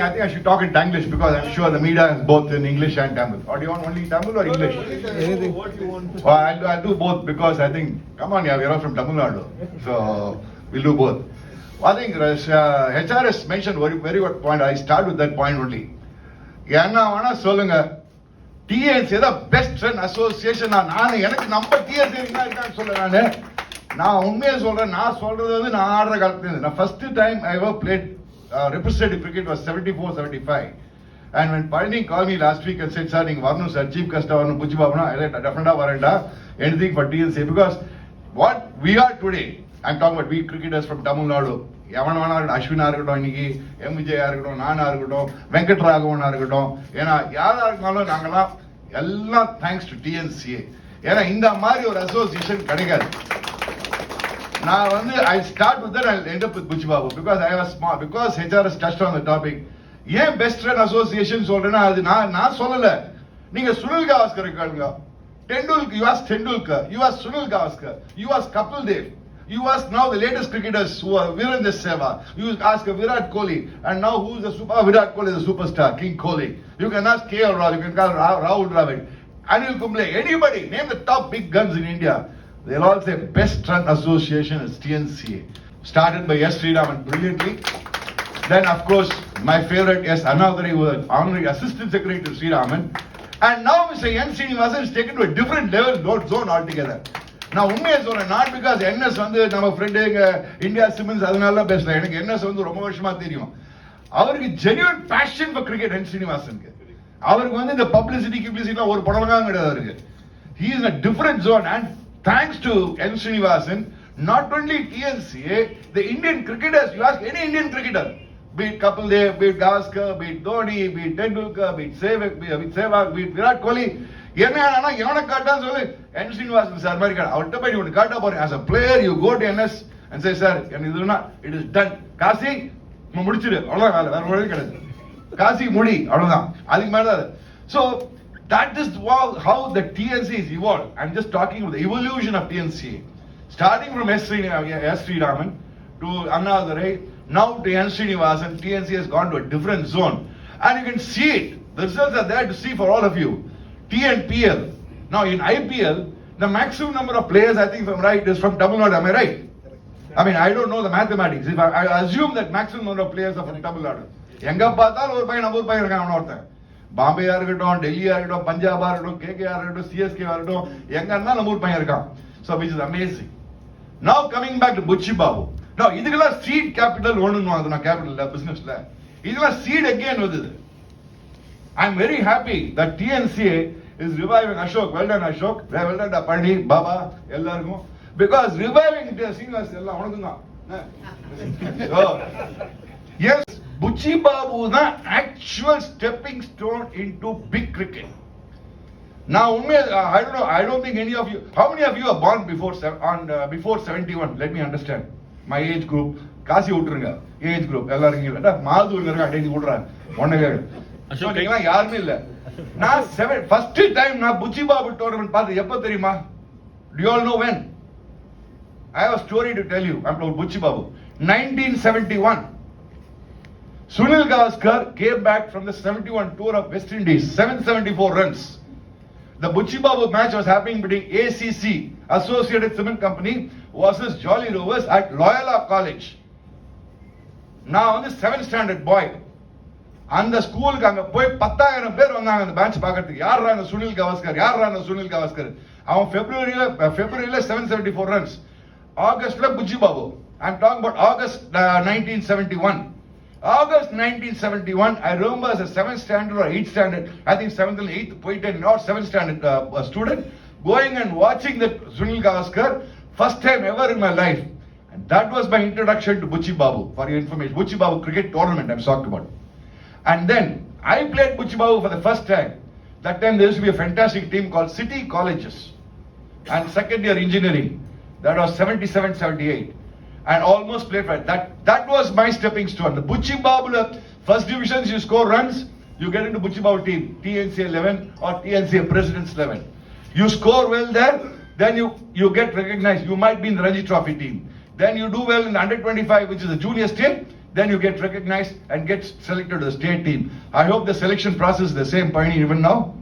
I think I should talk in Tanglish because I'm sure the media is both in English and Tamil. Or do you want only Tamil or English? Anything. What you want. Well, I'll do both because I think, come on, yeah, we're all from Tamil Nadu. So we'll do both. I think HRS mentioned very good point. I start with that point only. என்ன வேணா சொல்லுங்க, TNCA the best friend association. நான் எனக்கு நம்ம TNCA இருக்கான்னு சொல்ல நான் உண்மையை சொல்றேன். நான் சொல்றது வந்து நான் ஆடுற காலத்துல நான் first time I ever played representative cricket was 74-75. And when Palani called me last week and said, sir, நீங்க வரணும் சார், சீஃப் கெஸ்டா வரணும், புச்சி பாபனா, definitely வரேன்டா, anything for TNCA. Because what we are today, I'm talking about we cricketers from Tamil Nadu. எவனா அஸ்வினா இருக்கட்டும், இன்னைக்கு எம்விஜயா இருக்கட்டும், நானா இருக்கட்டும், வெங்கட்ராகவனா இருக்கட்டும், ஏன்னா யாரா இருந்தாலும் நாங்கெல்லாம் எல்லாம் தேங்க்ஸ் டு TNCA. ஏன்னா இந்த மாதிரி ஒரு அசோசியேஷன் கிடைக்காது. நான் வந்து I start with that, I'll end up with Buchi Babu because I was smart, because HRS touched on the topic. ஏன் பெஸ்ட் ஃப்ரெண்ட் அசோசியேஷன் சொல்றேன்னா அது நான் சொல்லல. நீங்க சுனில் கவாஸ்கர் கேளுங்க. You ask Tendulkar, you ask Sunil Gavaskar, you ask Kapil Dev, you ask now the latest cricketers who are Virendra Sehwag, you ask Virat Kohli, and now who's the super Virat Kohli is the superstar, King Kohli. You can ask KL Rahul, you can call Rahul Dravid, Anil Kumble, anybody, name the top big guns in India. They'll all say best run association is TNCA. Started by S. Srikkanth brilliantly. Then of course my favorite S. Anagari, who was honorary assistant secretary to Srikkanth. And now Mr. N. Srinivasan is taken to a different level, zone altogether. நான் உண்மையை சொல்றேன், not because NS வந்து நம்ம friend India cements அதனால பேசல. எனக்கு NS வந்து ரொம்ப வருஷமா தெரியும். அவருக்கு ஜென்யூன் பேஷன் ஃபார் கிரிக்கெட். என் ஸ்ரீனிவாசனுக்கு அவருக்கு வந்து இந்த பப்ளிசிட்டி ஒரு படம்லாம் கிடையாது. அவருக்கு he is in a different zone, and thanks to N. Srinivasan, not only TNCA, the Indian cricketers, you ask any Indian cricketer, be it Kapil Dev, be it Gavaskar, be it Dhoni, be it Tendulkar, be it Sehwag, be it Virat Kohli, என்ன எவனை காட்டான்னு சொல்லி என் Srinivasan sir மாதிரி அவர்கிட்ட போய் நீ காட்டா போறேன். as a player you go to NS and say sir இதுனா it is done, காசி முடிச்சிடு, அவ்வளவுதான், வேற வழி கிடையாது, காசி முடி, அவ்வளவுதான், அதுக்கு மேல. so that is how the TNCA is evolved. I'm just talking about the evolution of TNCA, starting from S. Sriraman to Annadurai, now to N. Srinivasan. TNCA has gone to a different zone, and you can see it. The results are there to see for all of you. TNPL. Now in IPL, the maximum number of players, I think if I'm right, is from Tamil Nadu. Am I right? I mean, I don't know the mathematics. If I assume that maximum number of players are from Tamil Nadu. எங்க பார்த்தாலும் ஒரு பையன் நம்ம ஒரு பையன் இருக்கான் ஒருத்தன். பாம்பேயா இருக்கட்டும், டெல்லியா இருக்கட்டும், பஞ்சாபா இருக்கட்டும், KKR இருக்கட்டும், CSK இருக்கட்டும், எங்க இருந்தாலும் நம்ம ஒரு பையன் இருக்கான். So which is amazing. Now coming back to Buchi Babu. Now இதுக்கெல்லாம் seed capital ஒண்ணுன்னு வாங்குறோம் capital businessல. இதெல்லாம் seed again வந்தது. I'm very happy that TNCA is reviving Ashok. Well done Ashok. Well done Palani, Baba, ellarkum. Because reviving singers ella unakku yes, Buchi Babu is the actual stepping stone into big cricket. Now I don't think any of you, how many of you are born before 71? Let me understand my age group. Kashi விட்டுருங்க age group எல்லாரும் இல்ல மாது இருக்க அடைந்து விடுறாங்க ஒண்ணு அசோக் யாருமே இல்ல. நான் ஃபர்ஸ்ட் டைம் நான் புச்சி பாபு டோர்னமெண்ட் பார்த்தது எப்ப தெரியுமா? Do you all know when? I have a story to tell you about Buchi Babu. 1971. Sunil Gavaskar came back from the 71 tour of West Indies, 774 runs. The Buchi Babu match was happening between ACC, Associated Cement Company, versus Jolly Rovers at Loyola College. நான் வந்து 7th standard boy. அந்த ஸ்கூலுக்கு அங்க போய் 10,000 பேர் வந்தாங்க அந்த match பார்க்கிறதுக்கு. யாரா அந்த சுனில் கவாஸ்கர்? அவன் பிப்ரவரியில 774 ரன்ஸ், ஆகஸ்ட்ல Buchi Babu. I'm talking about August 1971. August 1971, I remember as a 7th standard or 8th standard, I think 7th and 8th போயிட்டேன், or 7th standard student, going and watching the Sunil Gavaskar, first time ever in my life. And that was my introduction to Buchi Babu, for your information. Buchi Babu cricket tournament I'm talking about. And then I played Buchi Babu for the first time. That time there used to be a fantastic team called City Colleges and second year engineering. That was 77-78, and almost played for that. That was my stepping stone. The Buchi Babu first divisions, you score runs, you get into Buchi Babu team, TNCA 11 or TNCA President's 11. You score well there, then you get recognized. You might be in the Ranji Trophy team. Then you do well in the under 25, which is the junior state. then you get recognized and get selected to the state team. I hope the selection process is the same, Pani, even now.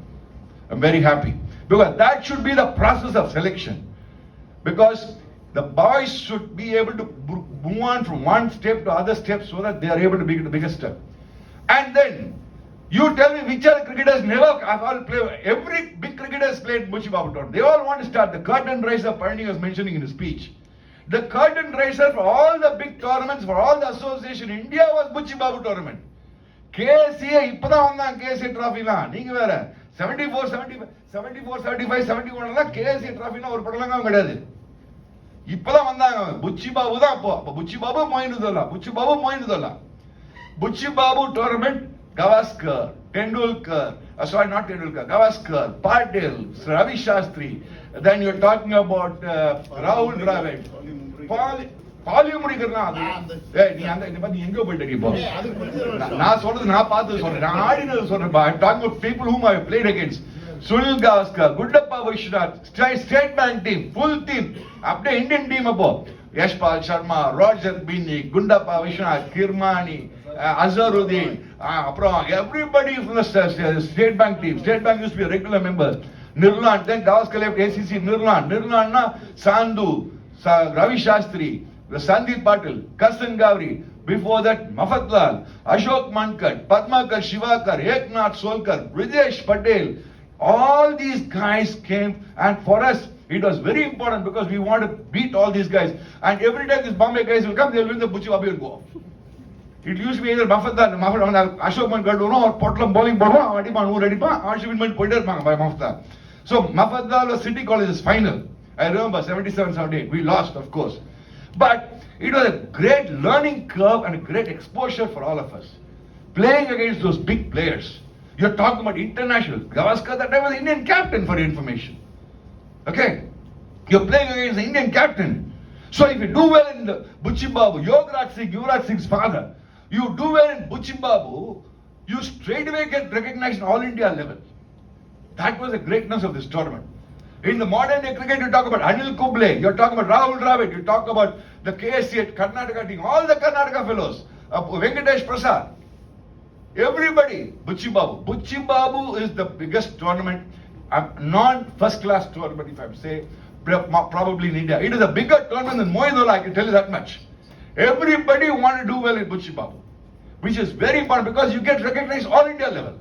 I'm very happy. Because that should be the process of selection. Because the boys should be able to move on from one step to other step so that they are able to be the biggest step. And then, you tell me which other cricketers never have all played. Every big cricketer has played Buchi Babu tournament. They all want to start. The curtain raiser, Pani was mentioning in his speech. The curtain raiser for all the big tournaments, for all the association in India was Buchi Babu tournament. KCA, இப்பதான் வந்தாங்க KCA trophy-லாம். நீங்க வேற 74, 75, 71 எல்லாம் KCA trophy-னா ஒரு படலங்காவும் கிடையாது. இப்பதான் வந்தாங்க. புச்சி பாபு தான் அப்போ. Buchi Babu மொயினுதுல்லா. Buchi Babu tournament, Gavaskar, Tendulkar, sorry, not Tendulkar, Gavaskar, Patel, Ravi Shastri. Then you're talking about Rahul Dravid. பாலியம் முடிக்கிறனா நீ அந்த இந்த பத்தி எங்க போயிட்ட இப்போ நான் சொல்றது நான் பார்த்து சொல்றேன் நான் ஆடினது சொல்றேன் I'm talking about people whom I have played against. Sunil Gavaskar, Guddappa Vishwanath, state bank team, full team. அப்படியே இந்தியன் டீம் அப்போ யஷ்பால் சர்மா, ரோஜர் பின்னி, Gundappa Viswanath, Kirmani, Azharuddin, everybody from the state bank team. State bank used to be a regular member. Nirlan, then Gavaskar left ACC, Nirlan na Sandhu, Ravi Shastri, Sandeep Patil, Kassan Gavri. Before that, Mafatlal, Ashok Mankat, Padmakar, Shivakar, Eknath Solkar, Brijesh Patel. All these guys came, and for us, it was very important because we want to beat all these guys. And every time these Bombay guys will come, they will win the Buchi Babu and go off. It used to be either Mafatlal, Ashok Mankat, or Potlam bowling, Mafatlal. So Mafatlal was City College's final. I remember 77-78. We lost, of course. But it was a great learning curve and a great exposure for all of us. Playing against those big players. You're talking about international. Gavaskar that time was the Indian captain for your information. Okay? You're playing against the Indian captain. So if you do well in the Buchi Babu, Yuvraj Singh's father, you do well in Buchi Babu, you straight away get recognized on all India level. That was the greatness of this tournament. In the modern day cricket, you talk about Anil Kumble, you're talking about Rahul Dravid, you talk about the KSC at Karnataka team, all the Karnataka fellows, Venkatesh Prasad, everybody, Buchi Babu. Buchi Babu is the biggest tournament, non-first class tournament, if I say, probably in India. It is a bigger tournament than Moinullah, I can tell you that much. Everybody want to do well in Buchi Babu, which is very important because you get recognized all India level.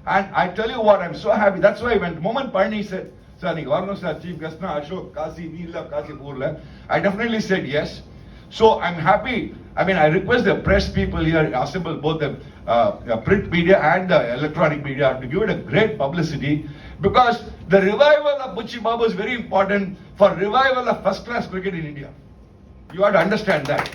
And I tell you what, I'm so happy. That's why when moment Pani said, Sir, Chief Guest, Ashok, Kasi, Neela, Kasi, Purla, I definitely said yes. So I'm happy. I mean, I request the press people here, assemble both the print media and the electronic media to give it a great publicity because the revival of Buchi Babu is very important for revival of first class cricket in India. You have to understand that.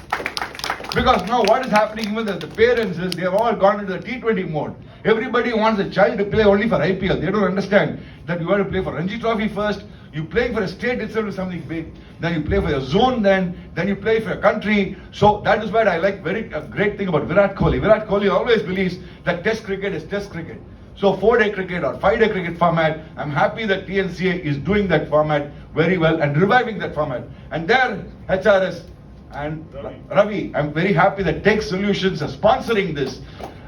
Because now what is happening even the parents is they have all gone into the T20 mode. Everybody wants a child to play only for IPL. They don't understand that you have to play for Ranji Trophy first. You playing for a state itself is something big. Then you play for your zone then you play for your country. So that is why I like a great thing about Virat Kohli. Virat Kohli always believes that test cricket is test cricket. So 4-day cricket or 5-day cricket format, I'm happy that TNCA is doing that format very well and reviving that format. And there, HRS and Ravi, I'm very happy that Tech Solutions are sponsoring this.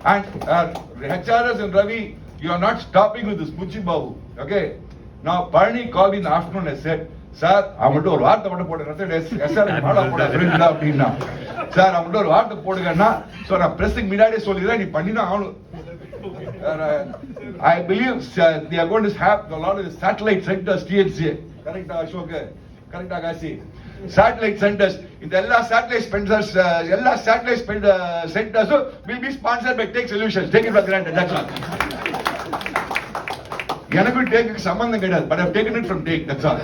And HRS and Ravi, you are not stopping with this Buchi Babu. Okay? Now, Parni called me in the afternoon and said, Sir, I'm going to do a lot of water. I said, yes, sir, I'm going to bring it up now. Sir, I'm going to do a lot of water. So I'm pressing Midade Solida. I believe they are going to have a lot of the satellite centers, TNCA. Correct, Ashok? Correct, Agassi? Satellite centers. In the all satellite centers will be sponsored by Tech Solutions. Take it for granted, that's all. எனக்கு டேக்கு சம்பந்தம் கிடையாது but I've taken it from Take, that's all.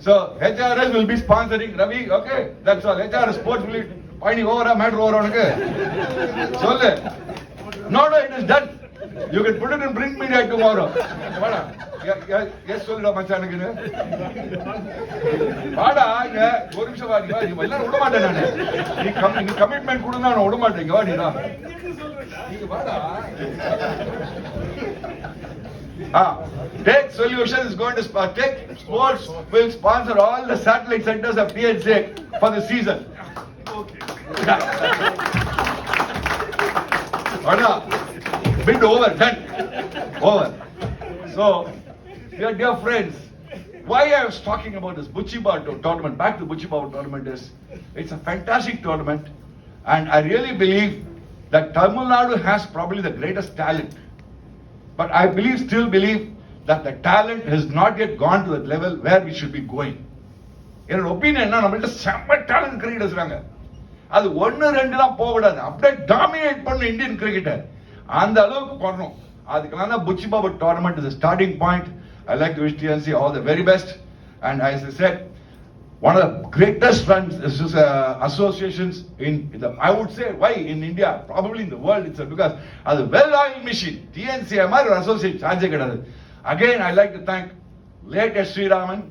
So HRS will be sponsoring Ravi, okay, that's all. HRS sports will Pani over matter over உனக்கு சொல்லு. No, it is done. You can put it in print media tomorrow. வாடா yes சொல்லுடா மச்சானுக்கு வாடா இங்க ஒரு நிமிஷம் வா நீ எல்லாரும் விட மாட்டேன் நானு நீ கமிட்மெண்ட் கொடுத்தா நான் விட மாட்டேன் வா நீடா நீங்க வாடா Tech Solutions is going to Tech Sports will sponsor all the satellite centers of TNCA for the season. Okay. Bid over, done. Over. So, dear friends, why I was talking about this Buchiba tournament, back to Buchiba tournament is, it's a fantastic tournament, and I really believe that Tamil Nadu has probably the greatest talent. But I still believe that the talent has not yet gone to that level where we should be going. என்னோட opinion நம்மள்ட்ட செம்ம talent cricketers இருக்காங்க. அது 1-2 தான் போகக்கூடாது, அப்படியே dominate பண்ண Indian cricketer அந்த அளவுக்கு பண்ணணும். அதுக்கெல்லாம் தான் Buchiba tournament is a starting point. I like to wish TNCA all the very best. And as I said, one of the greatest associations in the, I would say, why in India, probably in the world itself, because as a well-oiled machine, TNCA மாதிரி ஒரு association சார்ஜே கிடையாது. Again, I like to thank late S. Sriraman,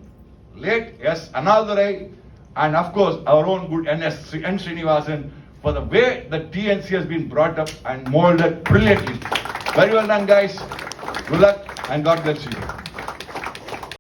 late S. Annadurai, and of course our own good N. Srinivasan for the way the TNCA has been brought up and molded brilliantly. Very well done, guys. Good luck and God bless you.